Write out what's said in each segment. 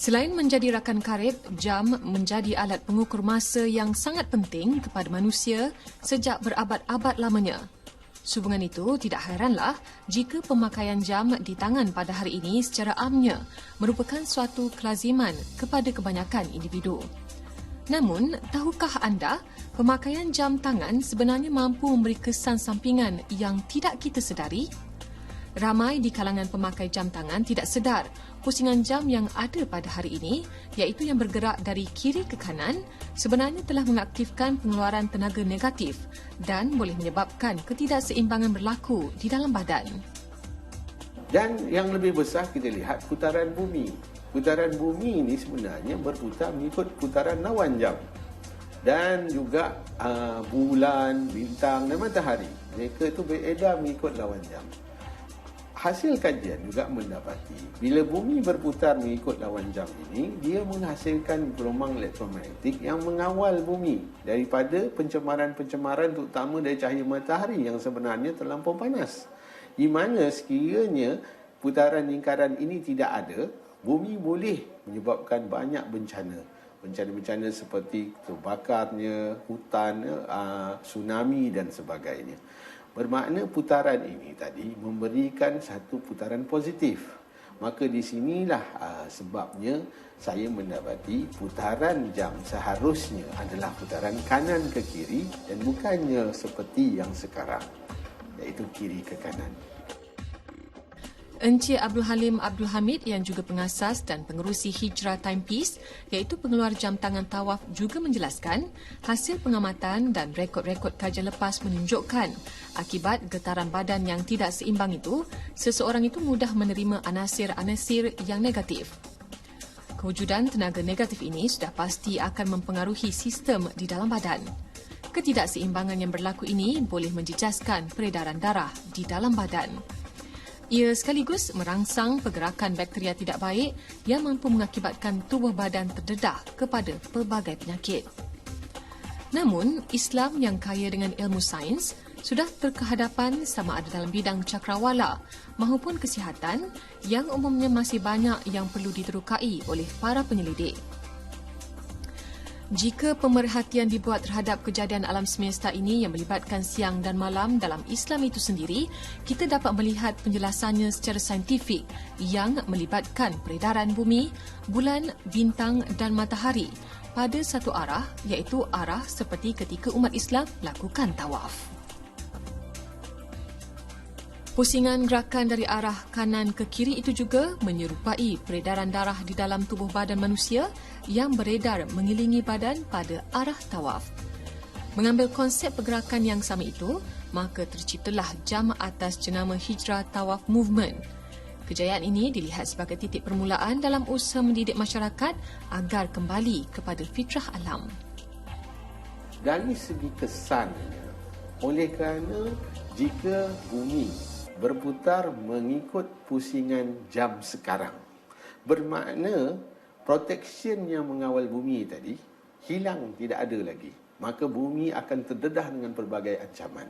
Selain menjadi rakan karib, jam menjadi alat pengukur masa yang sangat penting kepada manusia sejak berabad-abad lamanya. Sehubungan itu, tidak hairanlah jika pemakaian jam di tangan pada hari ini secara amnya merupakan suatu kelaziman kepada kebanyakan individu. Namun, tahukah anda, pemakaian jam tangan sebenarnya mampu memberi kesan sampingan yang tidak kita sedari? Ramai di kalangan pemakai jam tangan tidak sedar pusingan jam yang ada pada hari ini, iaitu yang bergerak dari kiri ke kanan, sebenarnya telah mengaktifkan pengeluaran tenaga negatif dan boleh menyebabkan ketidakseimbangan berlaku di dalam badan. Dan yang lebih besar kita lihat putaran bumi. Putaran bumi ini sebenarnya berputar mengikut putaran lawan jam. Dan juga bulan, bintang dan matahari. Mereka itu beredar mengikut lawan jam. Hasil kajian juga mendapati bila bumi berputar mengikut lawan jam ini, dia menghasilkan gelombang elektromagnetik yang mengawal bumi daripada pencemaran-pencemaran terutama dari cahaya matahari yang sebenarnya terlampau panas. Di mana sekiranya putaran lingkaran ini tidak ada, bumi boleh menyebabkan banyak bencana. Bencana-bencana seperti terbakarnya hutan, tsunami dan sebagainya. Bermakna putaran ini tadi memberikan satu putaran positif. Maka di sinilah sebabnya saya mendapati putaran jam seharusnya adalah putaran kanan ke kiri dan bukannya seperti yang sekarang, iaitu kiri ke kanan. Encik Abdul Halim Abdul Hamid yang juga pengasas dan pengerusi Hijrah Timepiece, iaitu pengeluar jam tangan tawaf, juga menjelaskan hasil pengamatan dan rekod-rekod kajian lepas menunjukkan akibat getaran badan yang tidak seimbang itu, seseorang itu mudah menerima anasir-anasir yang negatif. Kewujudan tenaga negatif ini sudah pasti akan mempengaruhi sistem di dalam badan. Ketidakseimbangan yang berlaku ini boleh menjejaskan peredaran darah di dalam badan. Ia sekaligus merangsang pergerakan bakteria tidak baik yang mampu mengakibatkan tubuh badan terdedah kepada pelbagai penyakit. Namun, Islam yang kaya dengan ilmu sains sudah berkehadapan sama ada dalam bidang cakrawala maupun kesihatan yang umumnya masih banyak yang perlu diterukai oleh para penyelidik. Jika pemerhatian dibuat terhadap kejadian alam semesta ini yang melibatkan siang dan malam dalam Islam itu sendiri, kita dapat melihat penjelasannya secara saintifik yang melibatkan peredaran bumi, bulan, bintang dan matahari pada satu arah, iaitu arah seperti ketika umat Islam lakukan tawaf. Pusingan gerakan dari arah kanan ke kiri itu juga menyerupai peredaran darah di dalam tubuh badan manusia yang beredar mengelilingi badan pada arah tawaf. Mengambil konsep pergerakan yang sama itu, maka terciptalah jam atas jenama Hijrah Tawaf Movement. Kejayaan ini dilihat sebagai titik permulaan dalam usaha mendidik masyarakat agar kembali kepada fitrah alam. Dari segi kesannya, oleh kerana jika bumi berputar mengikut pusingan jam sekarang, bermakna protection yang mengawal bumi tadi hilang, tidak ada lagi. Maka bumi akan terdedah dengan pelbagai ancaman.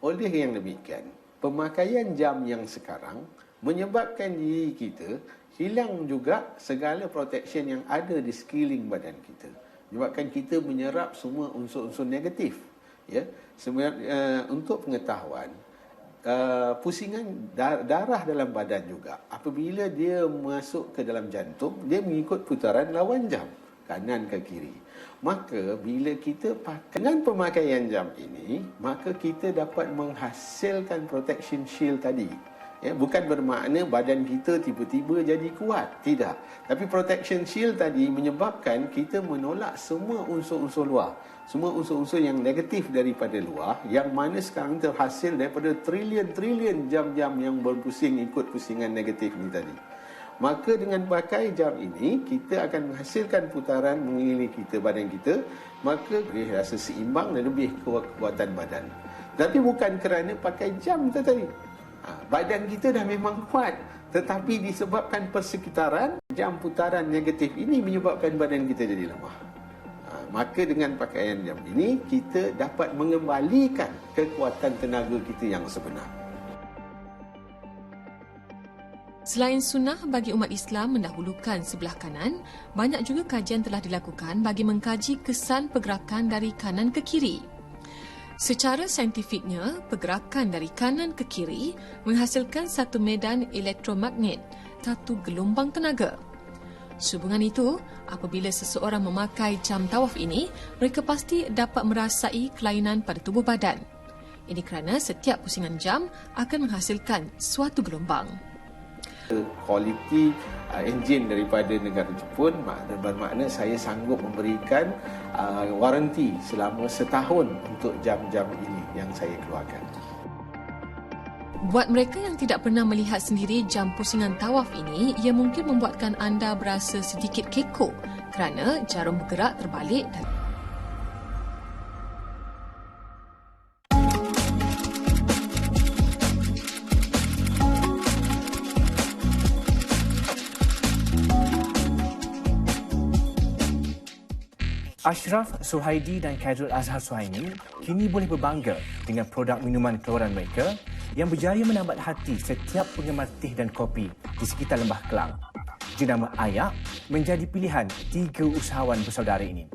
Oleh yang demikian, pemakaian jam yang sekarang menyebabkan diri kita hilang juga segala protection yang ada di sekeliling badan kita. Menyebabkan kita menyerap semua unsur-unsur negatif. Ya, untuk pengetahuan, pusingan darah dalam badan juga apabila dia masuk ke dalam jantung, dia mengikut putaran lawan jam kanan ke kiri. Maka bila kita dengan pemakaian jam ini, maka kita dapat menghasilkan protection shield tadi. Ya, bukan bermakna badan kita tiba-tiba jadi kuat, tidak. Tapi protection shield tadi menyebabkan kita menolak semua unsur-unsur luar, semua unsur-unsur yang negatif daripada luar, yang mana sekarang terhasil daripada trilion-trilion jam-jam yang berpusing ikut pusingan negatif ini tadi. Maka dengan pakai jam ini, kita akan menghasilkan putaran mengelilingi kita, badan kita, maka boleh rasa seimbang dan lebih kekuatan badan. Tapi bukan kerana pakai jam tadi. Badan kita dah memang kuat, tetapi disebabkan persekitaran jam putaran negatif ini menyebabkan badan kita jadi lemah. Maka dengan pakaian jam ini, kita dapat mengembalikan kekuatan tenaga kita yang sebenar. Selain sunnah bagi umat Islam mendahulukan sebelah kanan, banyak juga kajian telah dilakukan bagi mengkaji kesan pergerakan dari kanan ke kiri. Secara saintifiknya, pergerakan dari kanan ke kiri menghasilkan satu medan elektromagnet, satu gelombang tenaga. Sehubungan itu, apabila seseorang memakai jam tawaf ini, mereka pasti dapat merasai kelainan pada tubuh badan. Ini kerana setiap pusingan jam akan menghasilkan suatu gelombang. Kualiti enjin daripada negara Jepun bermakna saya sanggup memberikan waranti selama setahun untuk jam-jam ini yang saya keluarkan. Buat mereka yang tidak pernah melihat sendiri jam pusingan tawaf ini, ia mungkin membuatkan anda berasa sedikit kekok kerana jarum bergerak terbalik dan Ashraf, Suhaidi dan Khairul Azhar Suhaimi kini boleh berbangga dengan produk minuman keluaran mereka yang berjaya menambat hati setiap penggemar teh dan kopi di sekitar Lembah Kelang. Jenama Ayak menjadi pilihan 3 usahawan bersaudara ini.